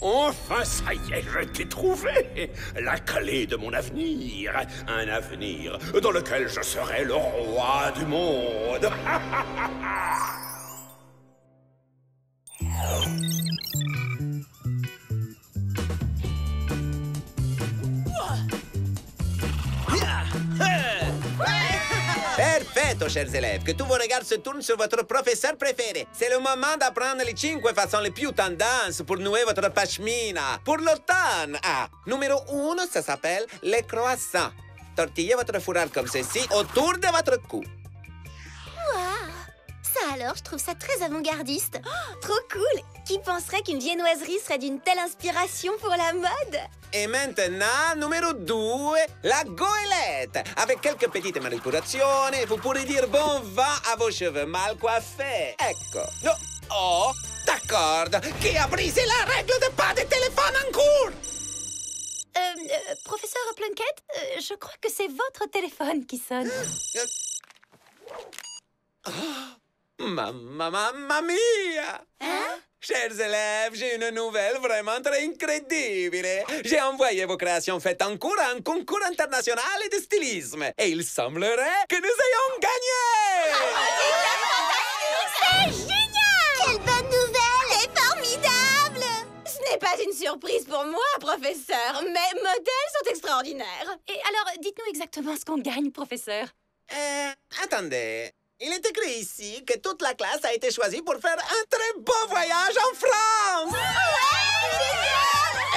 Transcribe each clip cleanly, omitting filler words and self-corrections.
Enfin, ça y est, je t'ai trouvé. La clé de mon avenir. Un avenir dans lequel je serai le roi du monde. Perfetto, chers élèves, que tous vos regards se tournent sur votre professeur préféré. C'est le moment d'apprendre les 5 façons les plus tendances pour nouer votre pashmina. Pour l'automne. Numéro 1, ça s'appelle les croissants. Tortillez votre fourrure comme ceci autour de votre cou. Waouh! Ça alors, je trouve ça très avant-gardiste. Oh, trop cool! Qui penserait qu'une viennoiserie serait d'une telle inspiration pour la mode? Et maintenant, numéro 2, la goélette. Avec quelques petites manipolations, vous pourrez dire bon vent à vos cheveux mal coiffés. Ecco. Oh, d'accord. Qui a brisé la règle de pas de téléphone en cours? Professeur Plunkett, je crois que c'est votre téléphone qui sonne. Mamma mia! Hein? Chers élèves, j'ai une nouvelle vraiment très incroyable. J'ai envoyé vos créations faites en cours à un concours international de stylisme. Et il semblerait que nous ayons gagné! C'est génial! Quelle bonne nouvelle! C'est formidable! Ce n'est pas une surprise pour moi, professeur. Mes modèles sont extraordinaires. Et alors, dites-nous exactement ce qu'on gagne, professeur. Attendez. Il est écrit ici que toute la classe a été choisie pour faire un très beau voyage en France!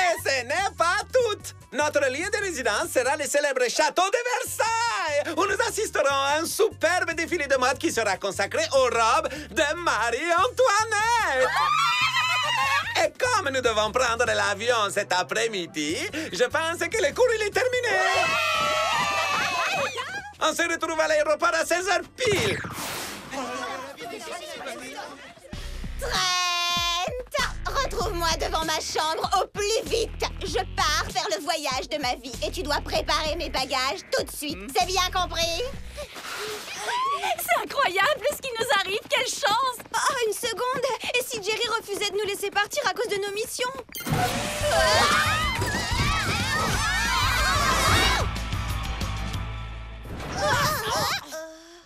Et ce n'est pas tout! Notre lieu de résidence sera le célèbre château de Versailles, où nous assisterons à un superbe défilé de mode qui sera consacré aux robes de Marie-Antoinette! Et comme nous devons prendre l'avion cet après-midi, je pense que le cours il est terminé! On se retrouve à l'aéroport à 16h pile. Trent! Retrouve-moi devant ma chambre au plus vite. Je pars faire le voyage de ma vie et tu dois préparer mes bagages tout de suite. C'est bien compris? C'est incroyable ce qui nous arrive, quelle chance! Oh, une seconde! Et si Jerry refusait de nous laisser partir à cause de nos missions?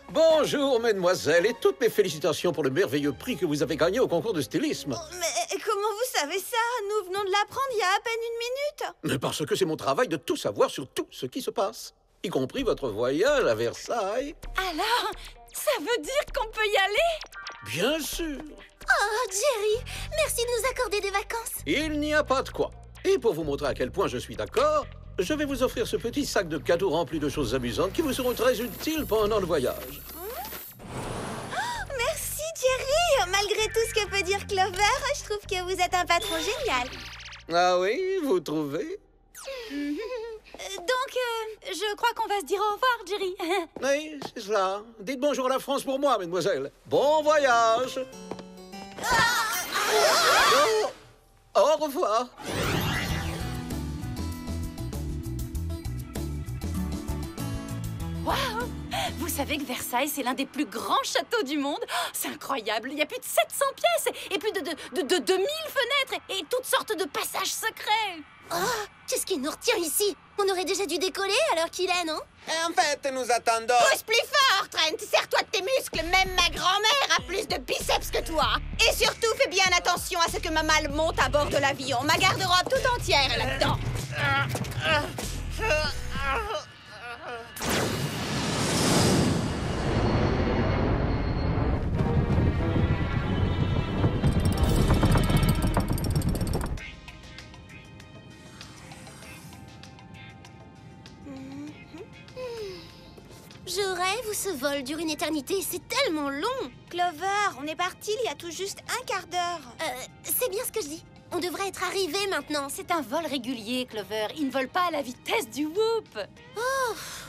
Bonjour, mesdemoiselles, et toutes mes félicitations pour le merveilleux prix que vous avez gagné au concours de stylisme. Mais comment vous savez ça? Nous venons de l'apprendre il y a à peine une minute. Mais parce que c'est mon travail de tout savoir sur tout ce qui se passe, y compris votre voyage à Versailles. Alors, ça veut dire qu'on peut y aller? Bien sûr. Oh, Jerry, merci de nous accorder des vacances. Il n'y a pas de quoi. Et pour vous montrer à quel point je suis d'accord, je vais vous offrir ce petit sac de cadeaux rempli de choses amusantes qui vous seront très utiles pendant le voyage. Merci, Jerry. Malgré tout ce que peut dire Clover, je trouve que vous êtes un patron génial. Ah oui, vous trouvez? Donc, je crois qu'on va se dire au revoir, Jerry. Oui, c'est ça. Dites bonjour à la France pour moi, mesdemoiselles. Bon voyage. Oh, au revoir. Waouh! Vous savez que Versailles, c'est l'un des plus grands châteaux du monde? Oh, c'est incroyable! Il y a plus de 700 pièces et plus de 2000 fenêtres et toutes sortes de passages secrets! Oh, qu'est-ce qui nous retient ici? On aurait déjà dû décoller alors qu'il est, non? En fait, nous attendons... Pousse plus fort, Trent! Serre-toi de tes muscles! Même ma grand-mère a plus de biceps que toi! Et surtout, fais bien attention à ce que ma malle monte à bord de l'avion. Ma garde-robe tout entière est là-dedans! Je rêve où ce vol dure une éternité, c'est tellement long. Clover, on est parti il y a tout juste un quart d'heure. C'est bien ce que je dis. On devrait être arrivé maintenant. C'est un vol régulier, Clover. Il ne vole pas à la vitesse du Whoop.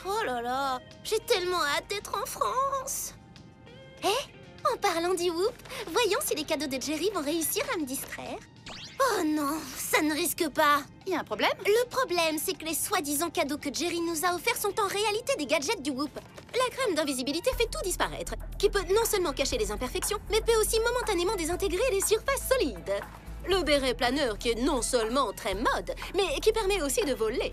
Oh là là, j'ai tellement hâte d'être en France. En parlant du Whoop, voyons si les cadeaux de Jerry vont réussir à me distraire. Oh non, ça ne risque pas. Il y a un problème? Le problème, c'est que les soi-disant cadeaux que Jerry nous a offerts sont en réalité des gadgets du Whoop. La crème d'invisibilité fait tout disparaître, qui peut non seulement cacher les imperfections, mais peut aussi momentanément désintégrer les surfaces solides. le béret planeur qui est non seulement très mode, mais qui permet aussi de voler.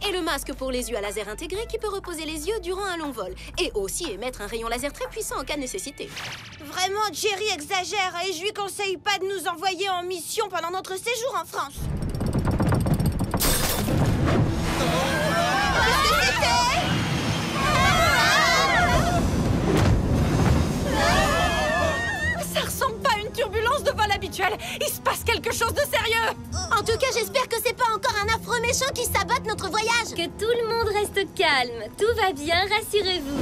Et le masque pour les yeux à laser intégré qui peut reposer les yeux durant un long vol. Et aussi émettre un rayon laser très puissant en cas de nécessité. Vraiment, Jerry exagère et je lui conseille pas de nous envoyer en mission pendant notre séjour en France. Qu'est-ce que c'était? Ça ressemble pas à une turbulence de vol habituelle. Il se passe quelque chose de sérieux. En tout cas, j'espère que c'est pas encore un affreux méchant qui sabote notre voyage. Que tout le monde reste calme. Tout va bien, rassurez-vous.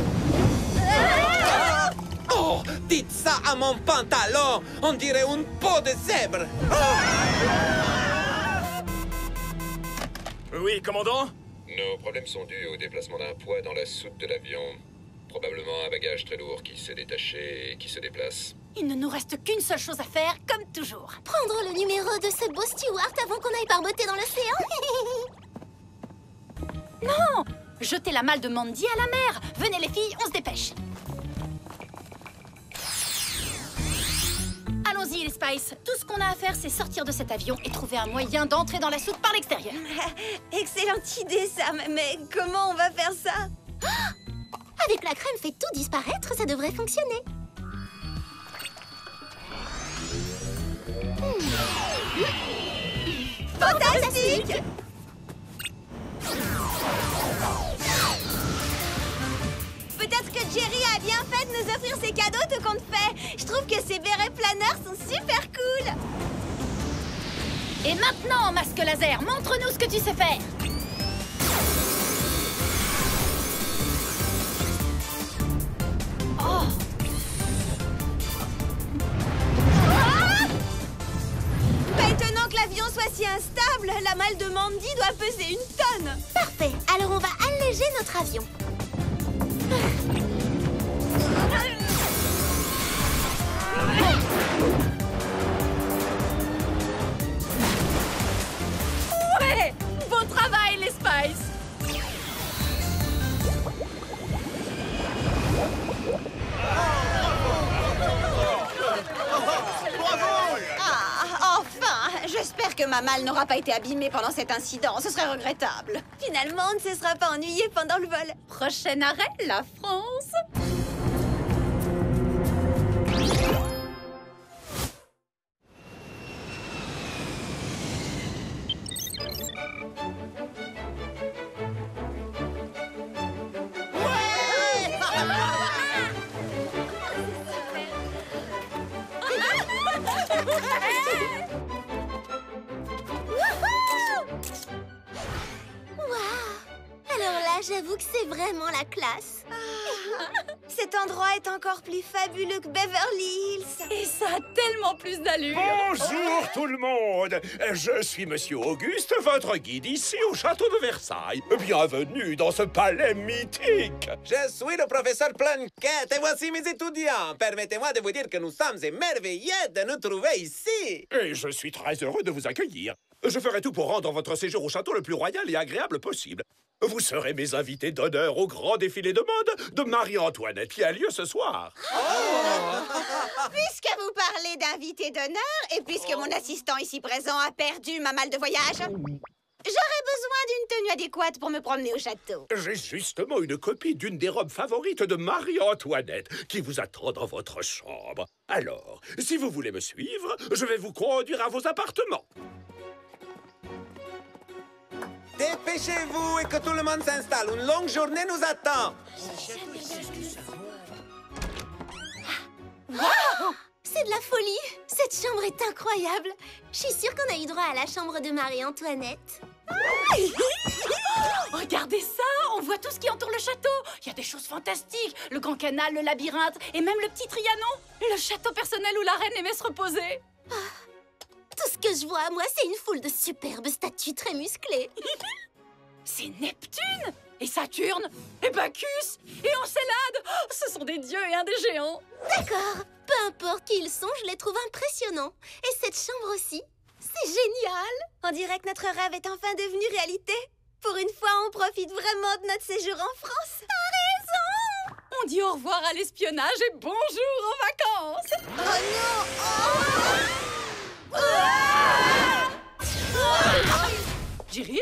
Oh, dites ça à mon pantalon! On dirait une peau de zèbre! Oui, commandant? Nos problèmes sont dus au déplacement d'un poids dans la soute de l'avion. Probablement un bagage très lourd qui s'est détaché et qui se déplace. Il ne nous reste qu'une seule chose à faire, comme toujours. Prendre le numéro de ce beau steward avant qu'on aille barboter dans l'océan. Non! Jetez la malle de Mandy à la mer. Venez les filles, on se dépêche. Allons-y les Spice. Tout ce qu'on a à faire, c'est sortir de cet avion et trouver un moyen d'entrer dans la soute par l'extérieur. Excellente idée, Sam. Mais comment on va faire ça? Avec la crème fait tout disparaître, ça devrait fonctionner. Fantastique! Peut-être que Jerry a bien fait de nous offrir ces cadeaux tout compte fait. Je trouve que ces bérets planeurs sont super cool. Et maintenant, masque laser, montre-nous ce que tu sais faire. Oh! Maintenant que l'avion soit si instable, la malle de Mandy doit peser 1 tonne. Parfait, alors on va alléger notre avion. Ouais! Bon travail, les Spice! Ah, enfin! J'espère que ma malle n'aura pas été abîmée pendant cet incident. Ce serait regrettable. Finalement, on ne se sera pas ennuyé pendant le vol. Prochain arrêt, la France! Alors là, j'avoue que c'est vraiment la classe. Cet endroit est encore plus fabuleux que Beverly Hills. Et ça a tellement plus d'allure! Bonjour tout le monde. Je suis Monsieur Auguste, votre guide ici au château de Versailles. Bienvenue dans ce palais mythique. Je suis le professeur Plunkett et voici mes étudiants. Permettez-moi de vous dire que nous sommes émerveillés de nous trouver ici. Et je suis très heureux de vous accueillir. Je ferai tout pour rendre votre séjour au château le plus royal et agréable possible. Vous serez mes invités d'honneur au grand défilé de mode de Marie-Antoinette qui a lieu ce soir. Puisque vous parlez d'invités d'honneur et puisque mon assistant ici présent a perdu ma malle de voyage, j'aurais besoin d'une tenue adéquate pour me promener au château. J'ai justement une copie d'une des robes favorites de Marie-Antoinette qui vous attend dans votre chambre. Alors, si vous voulez me suivre, je vais vous conduire à vos appartements. Dépêchez-vous et que tout le monde s'installe. Une longue journée nous attend. C'est de la folie. Cette chambre est incroyable. Je suis sûre qu'on a eu droit à la chambre de Marie-Antoinette. Regardez ça! On voit tout ce qui entoure le château! Il y a des choses fantastiques! Le grand canal, le labyrinthe et même le petit Trianon! Le château personnel où la reine aimait se reposer! Tout ce que je vois, moi, c'est une foule de superbes statues très musclées. C'est Neptune! Et Saturne! Et Bacchus! Et Encélade! Oh, ce sont des dieux et un des géants! D'accord. Peu importe qui ils sont, je les trouve impressionnants. Et cette chambre aussi. C'est génial. On dirait que notre rêve est enfin devenu réalité. Pour une fois, on profite vraiment de notre séjour en France. T'as raison! On dit au revoir à l'espionnage et bonjour aux vacances! Oh non! Jerry?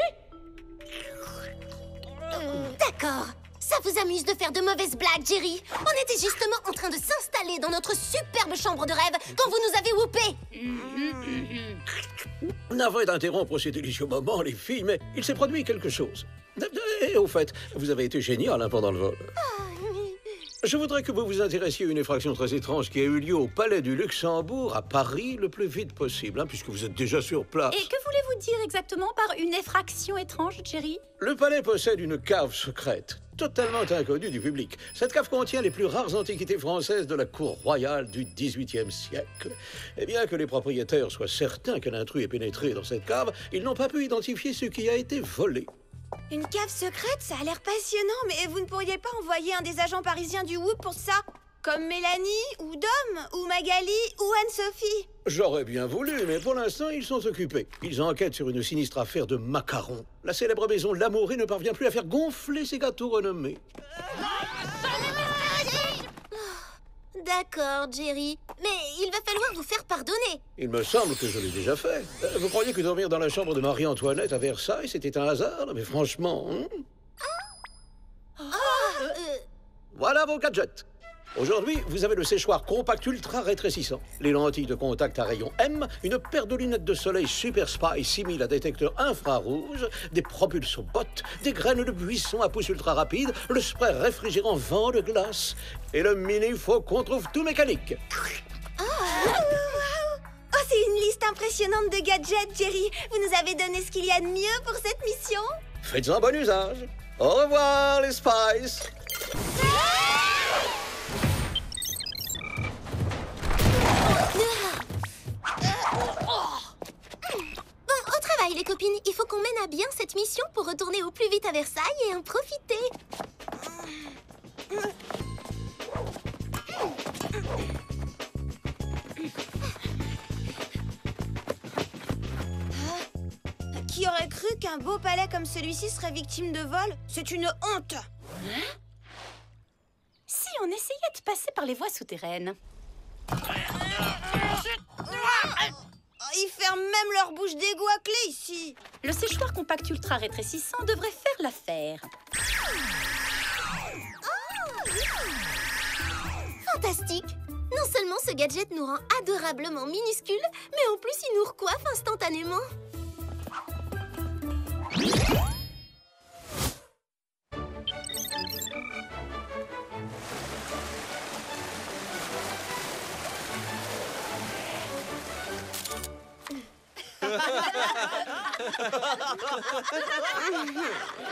D'accord. Ça vous amuse de faire de mauvaises blagues, Jerry? On était justement en train de s'installer dans notre superbe chambre de rêve quand vous nous avez whoopé. Navré d'interrompre ces délicieux moments, les filles, mais il s'est produit quelque chose. Et au fait, vous avez été génial hein, pendant le vol. Je voudrais que vous vous intéressiez à une effraction très étrange qui a eu lieu au Palais du Luxembourg, à Paris, le plus vite possible, hein, puisque vous êtes déjà sur place. Et que voulez-vous dire exactement par une effraction étrange, Jerry? Le palais possède une cave secrète, totalement inconnue du public. Cette cave contient les plus rares antiquités françaises de la cour royale du XVIIIe siècle. Et bien que les propriétaires soient certains qu'un intrus est pénétré dans cette cave, ils n'ont pas pu identifier ce qui a été volé. Une cave secrète, ça a l'air passionnant, mais vous ne pourriez pas envoyer un des agents parisiens du Whoop pour ça? Comme Mélanie, ou Dom, ou Magali, ou Anne-Sophie? J'aurais bien voulu, mais pour l'instant, ils sont occupés. Ils enquêtent sur une sinistre affaire de macarons. La célèbre maison Lamoureux ne parvient plus à faire gonfler ses gâteaux renommés. D'accord, Jerry. Mais il va falloir vous faire pardonner. Il me semble que je l'ai déjà fait. Vous croyez que dormir dans la chambre de Marie-Antoinette à Versailles, c'était un hasard? Mais franchement... Voilà vos gadgets. Aujourd'hui, vous avez le séchoir compact ultra rétrécissant, les lentilles de contact à rayon M, une paire de lunettes de soleil Super Spy 6000 à détecteur infrarouge, des propulsos-bots, des graines de buisson à pouce ultra rapide, le spray réfrigérant vent de glace et le mini faucon trouve tout mécanique. Oh, c'est une liste impressionnante de gadgets, Jerry. Vous nous avez donné ce qu'il y a de mieux pour cette mission. Faites-en bon usage. Au revoir, les Spice. Bon, au travail, les copines. Il faut qu'on mène à bien cette mission pour retourner au plus vite à Versailles et en profiter. Qui aurait cru qu'un beau palais comme celui-ci serait victime de vol? C'est une honte. Si on essayait de passer par les voies souterraines. Ils ferment même leur bouche d'égout à clé ici. Le séchoir compact ultra rétrécissant devrait faire l'affaire. Fantastique! Non seulement ce gadget nous rend adorablement minuscules, mais en plus il nous recoiffe instantanément.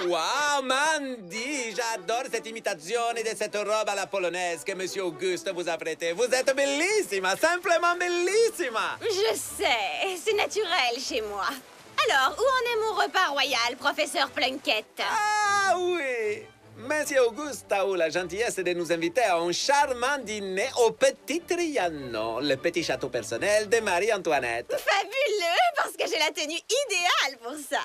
Wow, Mandy, j'adore cette imitation de cette robe à la polonaise que Monsieur Auguste vous a prêtée. Vous êtes bellissima, simplement bellissima. Je sais, c'est naturel chez moi. Alors, où en est mon repas royal, professeur Plunkett? Ah oui, Monsieur Auguste a eu la gentillesse de nous inviter à un charmant dîner au Petit Trianon, le petit château personnel de Marie-Antoinette. Fabuleux, parce que j'ai la tenue idéale pour ça.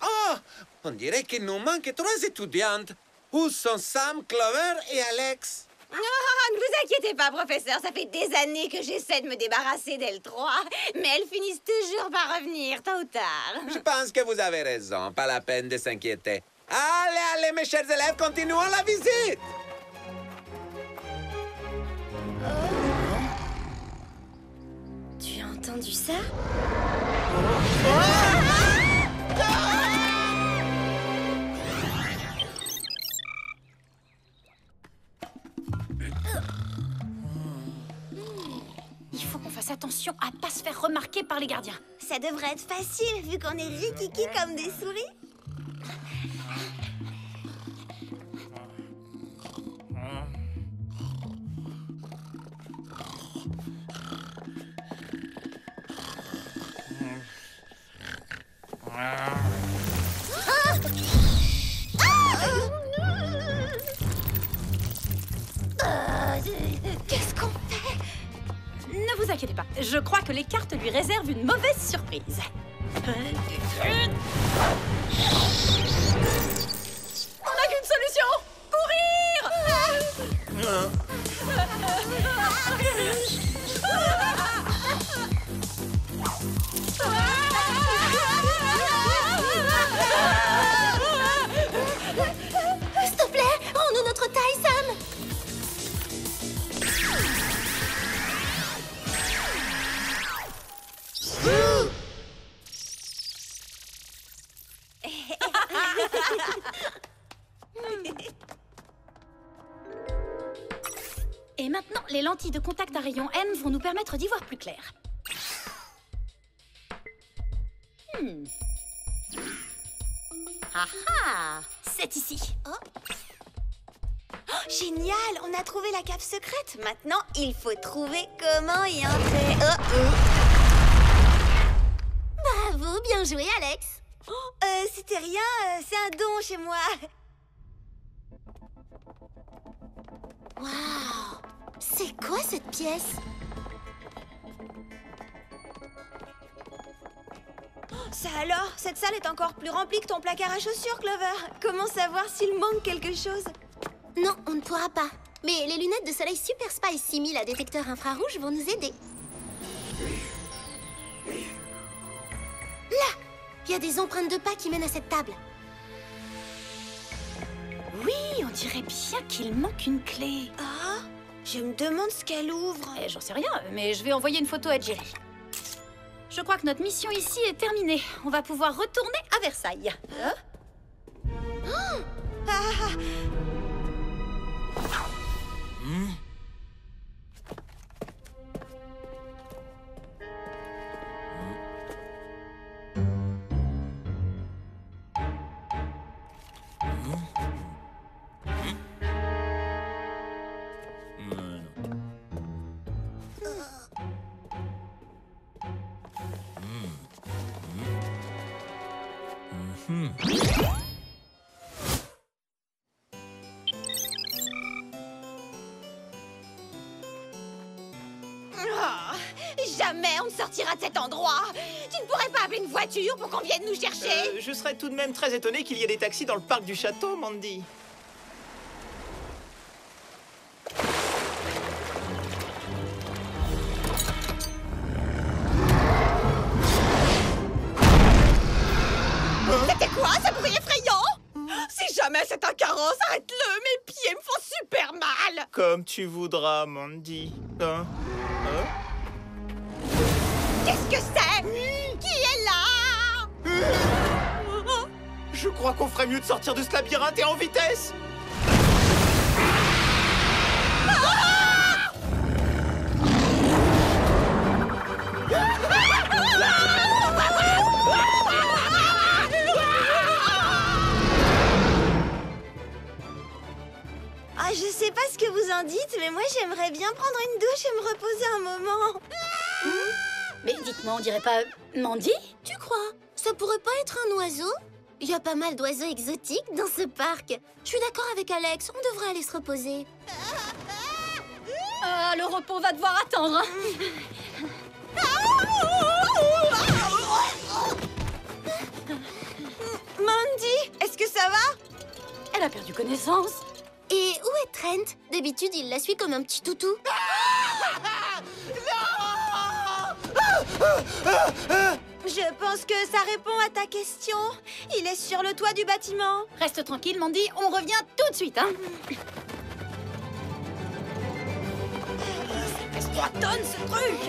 Oh, on dirait qu'il nous manque 3 étudiantes. Où sont Sam, Clover et Alex? Oh, ne vous inquiétez pas, professeur. Ça fait des années que j'essaie de me débarrasser d'elles 3. Mais elles finissent toujours par revenir, tôt ou tard. Je pense que vous avez raison. Pas la peine de s'inquiéter. Allez, allez, mes chers élèves, continuons la visite. Tu as entendu ça? Il faut qu'on fasse attention à pas se faire remarquer par les gardiens. Ça devrait être facile, vu qu'on est rikiki comme des souris. Qu'est-ce qu'on fait? Ne vous inquiétez pas, je crois que les cartes lui réservent une mauvaise surprise. On n'a qu'une solution! Courir! S'il te plaît, rends-nous notre taille, Sam. Et maintenant, les lentilles de contact à rayon M vont nous permettre d'y voir plus clair. Ah ah! C'est ici. Génial, on a trouvé la cave secrète. Maintenant, il faut trouver comment y entrer. Bravo, bien joué, Alex. C'était rien, c'est un don chez moi. Waouh! C'est quoi cette pièce? Ça alors, cette salle est encore plus remplie que ton placard à chaussures, Clover. Comment savoir s'il manque quelque chose? Non, on ne pourra pas. Mais les lunettes de soleil Super Spy 6000 à détecteur infrarouge vont nous aider. Là! Il y a des empreintes de pas qui mènent à cette table. Oui, on dirait bien qu'il manque une clé. Ah, je me demande ce qu'elle ouvre. J'en sais rien, mais je vais envoyer une photo à Jerry. Je crois que notre mission ici est terminée. On va pouvoir retourner à Versailles. Jamais on ne sortira de cet endroit. Tu ne pourrais pas appeler une voiture pour qu'on vienne nous chercher? Je serais tout de même très étonné qu'il y ait des taxis dans le parc du château, Mandy. C'était quoi ce bruit effrayant? Si jamais c'est un carrosse, arrête-le. Mes pieds me font super mal. Comme tu voudras, Mandy. Hein? Qu'est-ce que c'est? Qui est là? Je crois qu'on ferait mieux de sortir de ce labyrinthe et en vitesse. Ah, je sais pas ce que vous en dites, mais moi j'aimerais bien prendre une douche et me reposer un moment. Mais dites-moi, on dirait pas Mandy? Tu crois? Ça pourrait pas être un oiseau? Il y a pas mal d'oiseaux exotiques dans ce parc. Je suis d'accord avec Alex, on devrait aller se reposer. Ah, le repos va devoir attendre. Mandy, est-ce que ça va? Elle a perdu connaissance. Et où est Trent? D'habitude, il la suit comme un petit toutou. Je pense que ça répond à ta question. Il est sur le toit du bâtiment. Reste tranquille, Mandy, on revient tout de suite, hein. Ça pèse 3 tonnes, ce truc.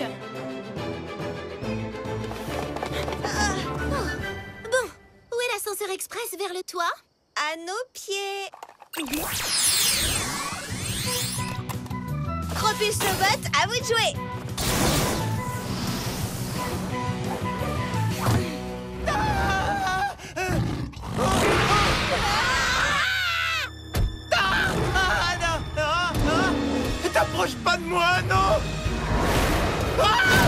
Bon, où est l'ascenseur express vers le toit? À nos pieds. Crocus le bot, à vous de jouer. T'approches pas de moi, non! Ah!